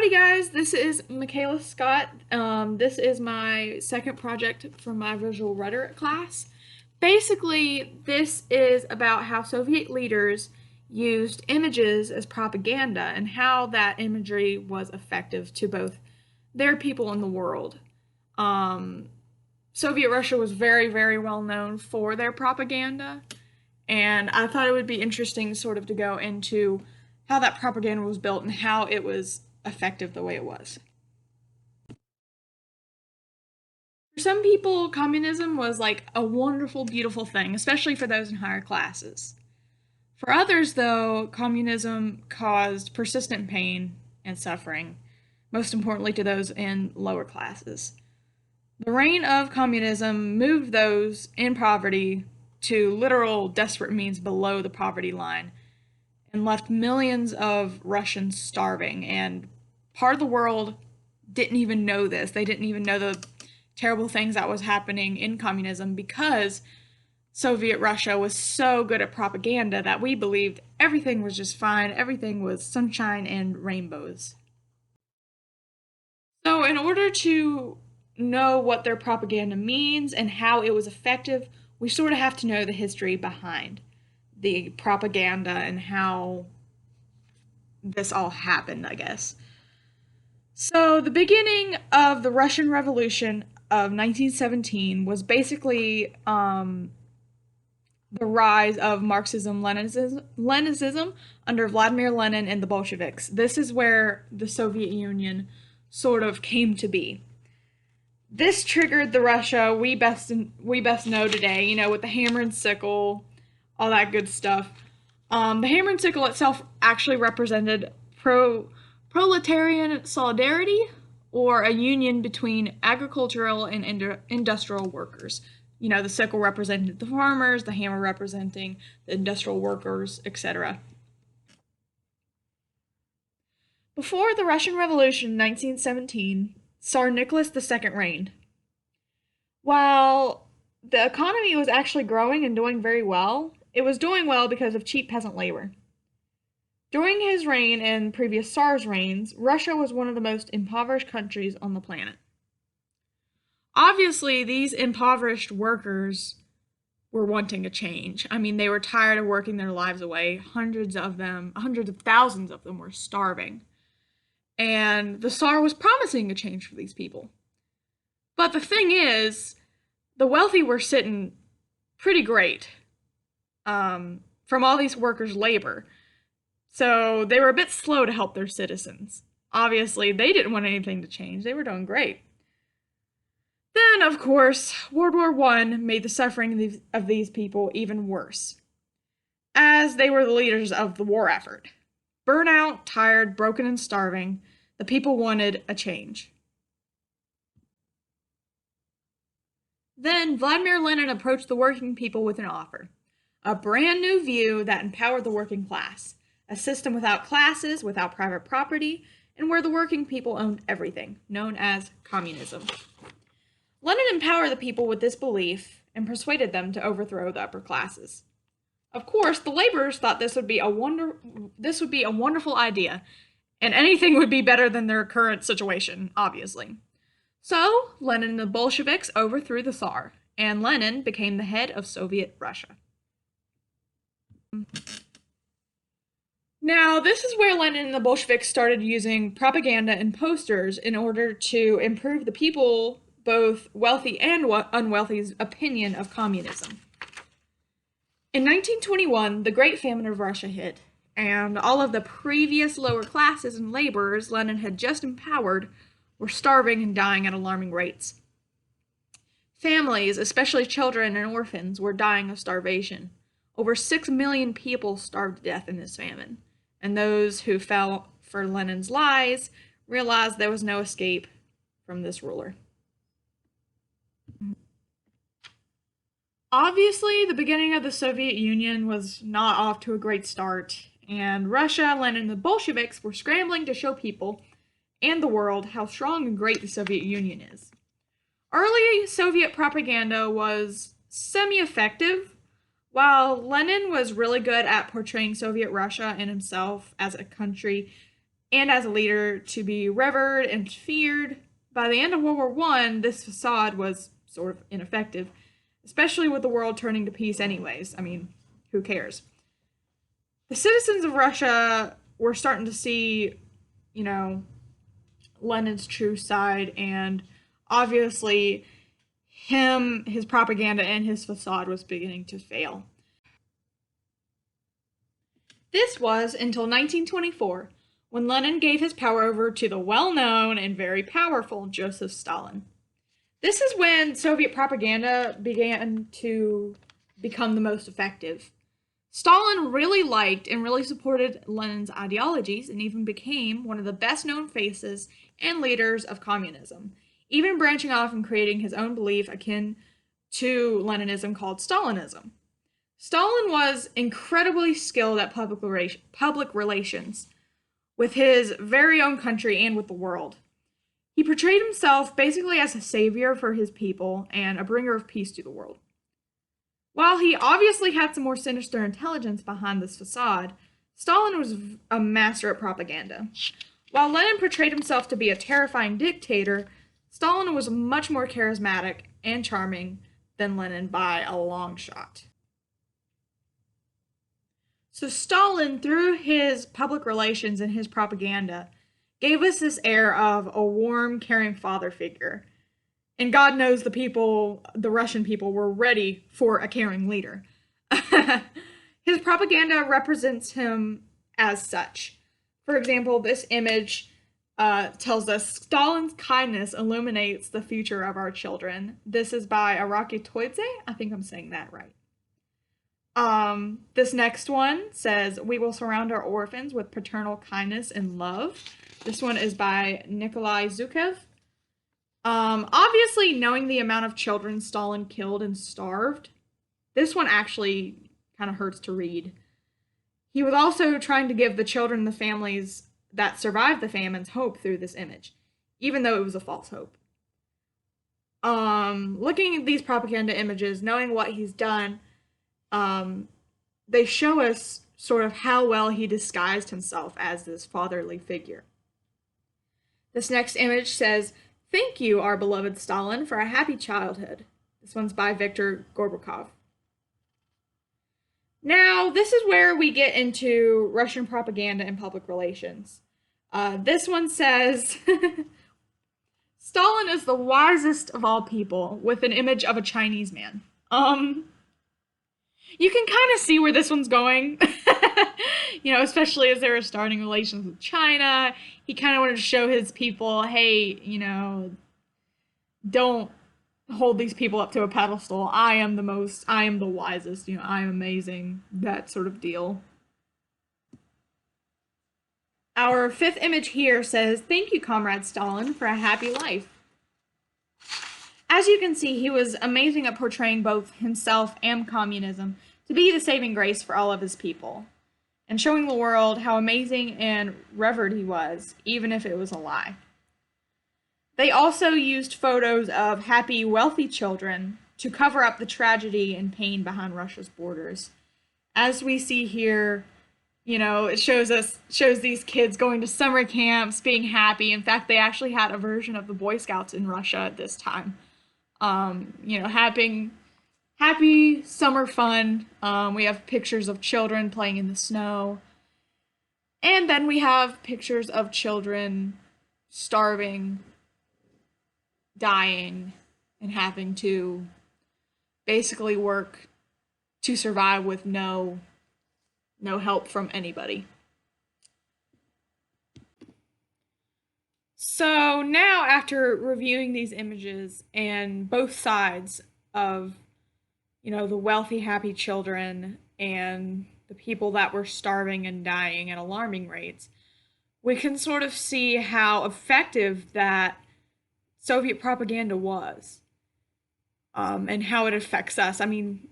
Howdy guys, this is Michaela Scott. This is my second project for my visual rhetoric class. Basically, this is about how Soviet leaders used images as propaganda and how that imagery was effective to both their people and the world. Soviet Russia was very, very well known for their propaganda, and I thought it would be interesting sort of to go into how that propaganda was built and how it was effective the way it was. For some people, communism was like a wonderful, beautiful thing, especially for those in higher classes. For others, though, communism caused persistent pain and suffering, most importantly to those in lower classes. The reign of communism moved those in poverty to literal desperate means below the poverty line and left millions of Russians starving. And part of the world didn't even know this. They didn't even know the terrible things that was happening in communism because Soviet Russia was so good at propaganda that we believed everything was just fine, everything was sunshine and rainbows. So, in order to know what their propaganda means and how it was effective, we sort of have to know the history behind the propaganda and how this all happened, I guess. So, the beginning of the Russian Revolution of 1917 was basically the rise of Marxism-Leninism under Vladimir Lenin and the Bolsheviks. This is where the Soviet Union sort of came to be. This triggered the Russia we best know today, with the hammer and sickle, all that good stuff. The hammer and sickle itself actually represented proletarian solidarity, or a union between agricultural and industrial workers. The sickle represented the farmers, the hammer representing the industrial workers, etc. Before the Russian Revolution in 1917, Tsar Nicholas II reigned. While the economy was actually growing and doing very well, it was doing well because of cheap peasant labor. During his reign and previous Tsars' reigns, Russia was one of the most impoverished countries on the planet. Obviously, these impoverished workers were wanting a change. I mean, they were tired of working their lives away. Hundreds of thousands of them were starving. And the Tsar was promising a change for these people. But the thing is, the wealthy were sitting pretty great from all these workers' labor. So they were a bit slow to help their citizens. Obviously, they didn't want anything to change. They were doing great. Then, of course, World War I made the suffering of these people even worse, as they were the leaders of the war effort. Burnout, tired, broken, and starving, the people wanted a change. Then Vladimir Lenin approached the working people with an offer, a brand new view that empowered the working class, a system without classes, without private property, and where the working people owned everything, known as communism. Lenin empowered the people with this belief and persuaded them to overthrow the upper classes. Of course, the laborers thought this would be a wonderful idea, and anything would be better than their current situation, obviously. So, Lenin and the Bolsheviks overthrew the Tsar, and Lenin became the head of Soviet Russia. Now, this is where Lenin and the Bolsheviks started using propaganda and posters in order to improve the people, both wealthy and unwealthy's, opinion of communism. In 1921, the Great Famine of Russia hit, and all of the previous lower classes and laborers Lenin had just empowered were starving and dying at alarming rates. Families, especially children and orphans, were dying of starvation. Over 6 million people starved to death in this famine, and those who fell for Lenin's lies realized there was no escape from this ruler. Obviously, the beginning of the Soviet Union was not off to a great start, and Russia, Lenin, and the Bolsheviks were scrambling to show people and the world how strong and great the Soviet Union is. Early Soviet propaganda was semi-effective, while Lenin was really good at portraying Soviet Russia and himself as a country and as a leader to be revered and feared. By the end of World War One, this facade was sort of ineffective, especially with the world turning to peace anyways. I mean, who cares? The citizens of Russia were starting to see, you know, Lenin's true side, and obviously his propaganda and his facade was beginning to fail. This was until 1924, when Lenin gave his power over to the well-known and very powerful Joseph Stalin. This is when Soviet propaganda began to become the most effective. Stalin really liked and really supported Lenin's ideologies and even became one of the best known faces and leaders of communism, even branching off and creating his own belief akin to Leninism called Stalinism. Stalin was incredibly skilled at public relations with his very own country and with the world. He portrayed himself basically as a savior for his people and a bringer of peace to the world. While he obviously had some more sinister intelligence behind this facade, Stalin was a master at propaganda. While Lenin portrayed himself to be a terrifying dictator, Stalin was much more charismatic and charming than Lenin by a long shot. So Stalin, through his public relations and his propaganda, gave us this air of a warm, caring father figure. And God knows the Russian people were ready for a caring leader. His propaganda represents him as such. For example, this image tells us Stalin's kindness illuminates the future of our children. This is by Araki Toidze. I think I'm saying that right. This next one says, "We will surround our orphans with paternal kindness and love." This one is by Nikolai Zhukev. Obviously, knowing the amount of children Stalin killed and starved, this one actually kind of hurts to read. He was also trying to give the children, the families that survived the famines, hope through this image, even though it was a false hope. Looking at these propaganda images, knowing what he's done, they show us sort of how well he disguised himself as this fatherly figure. This next image says, "Thank you, our beloved Stalin, for a happy childhood." This one's by Viktor Gorbakov. Now, this is where we get into Russian propaganda and public relations. This one says, "Stalin is the wisest of all people," with an image of a Chinese man. You can kind of see where this one's going. Especially as they were starting relations with China. He kind of wanted to show his people, hey, don't hold these people up to a pedestal. I am the wisest, I am amazing, that sort of deal. Our fifth image here says, "Thank you, Comrade Stalin, for a happy life." As you can see, he was amazing at portraying both himself and communism to be the saving grace for all of his people, and showing the world how amazing and revered he was, even if it was a lie. They also used photos of happy, wealthy children to cover up the tragedy and pain behind Russia's borders. As we see here, it shows these kids going to summer camps, being happy. In fact, they actually had a version of the Boy Scouts in Russia at this time. Happy summer fun. We have pictures of children playing in the snow. And then we have pictures of children starving, dying, and having to basically work to survive with no help from anybody. So now, after reviewing these images and both sides of, the wealthy, happy children and the people that were starving and dying at alarming rates, we can sort of see how effective that Soviet propaganda was, and how it affects us. I mean,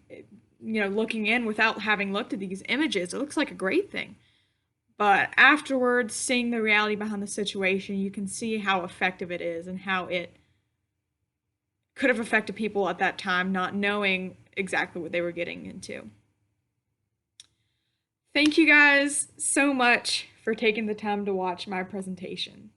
looking in without having looked at these images, it looks like a great thing. But afterwards, seeing the reality behind the situation, you can see how effective it is and how it could have affected people at that time, not knowing exactly what they were getting into. Thank you guys so much for taking the time to watch my presentation.